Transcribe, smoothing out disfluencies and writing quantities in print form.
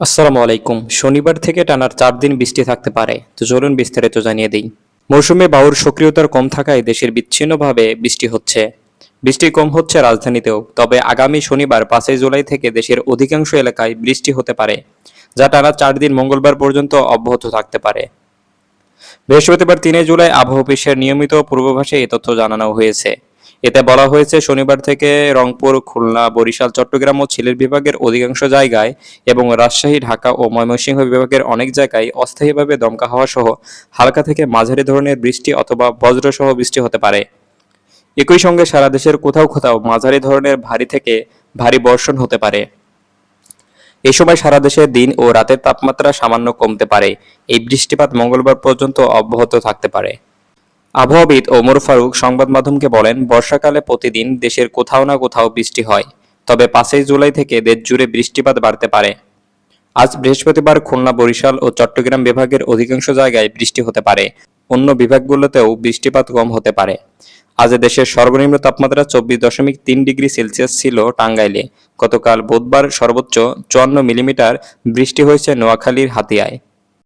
আসসালামু আলাইকুম। শনিবার থেকে টানার ৪ দিন বৃষ্টি থাকতে পারে। তো চলুন বিস্তারিত জানিয়ে দিই। মৌসুমে বায়ুর সক্রিয়তার কম থাকায় দেশের বিচ্ছিন্নভাবে বৃষ্টি হচ্ছে। বৃষ্টি কম হচ্ছে রাজধানীতেও, তবে আগামী শনিবার ৫ই জুলাই থেকে দেশের অধিকাংশ এলাকায় বৃষ্টি হতে পারে, যা টানা ৪ দিন মঙ্গলবার পর্যন্ত অব্যাহত থাকতে পারে। বৃহস্পতিবার ৩ জুলাই আবহাওয়া অফিসের নিয়মিত পূর্বাভাসে এ তথ্য জানানো হয়েছে। এতে বলা হয়েছে, শনিবার থেকে রংপুর, খুলনা, বরিশাল, চট্টগ্রাম ও সিলেট বিভাগের অধিকাংশ জায়গায় এবং রাজশাহী, ঢাকা ও ময়মনসিংহ বিভাগের অনেক জায়গায় অস্থায়ীভাবে দমকা হাওয়া সহ হালকা থেকে মাঝারি ধরনের বৃষ্টি অথবা বজ্রসহ বৃষ্টি হতে পারে। একই সঙ্গে সারা দেশের কোথাও কোথাও মাঝারি ধরনের ভারী থেকে ভারী বর্ষণ হতে পারে। এই সময় সারা দেশে দিন ও রাতের তাপমাত্রা সামান্য কমতে পারে। এই বৃষ্টিপাত মঙ্গলবার পর্যন্ত অব্যাহত থাকতে পারে। আবহাওয়াবিদ ওমর ফারুক সংবাদ মাধ্যমকে বলেন, বর্ষাকালে প্রতিদিন দেশের কোথাও না কোথাও বৃষ্টি হয়, তবে ৫ই জুলাই থেকে দেশ জুড়ে বৃষ্টিপাত বাড়তে পারে। আজ বৃহস্পতিবার খুলনা, বরিশাল ও চট্টগ্রাম বিভাগের অধিকাংশ জায়গায় বৃষ্টি হতে পারে। অন্য বিভাগগুলোতেও বৃষ্টিপাত কম হতে পারে। আজ দেশের সর্বনিম্ন তাপমাত্রা ২৪.৩ ডিগ্রি সেলসিয়াস ছিল টাঙ্গাইলে। গতকাল বুধবার সর্বোচ্চ ৫৪ মিলিমিটার বৃষ্টি হয়েছে নোয়াখালীর হাতিয়ায়।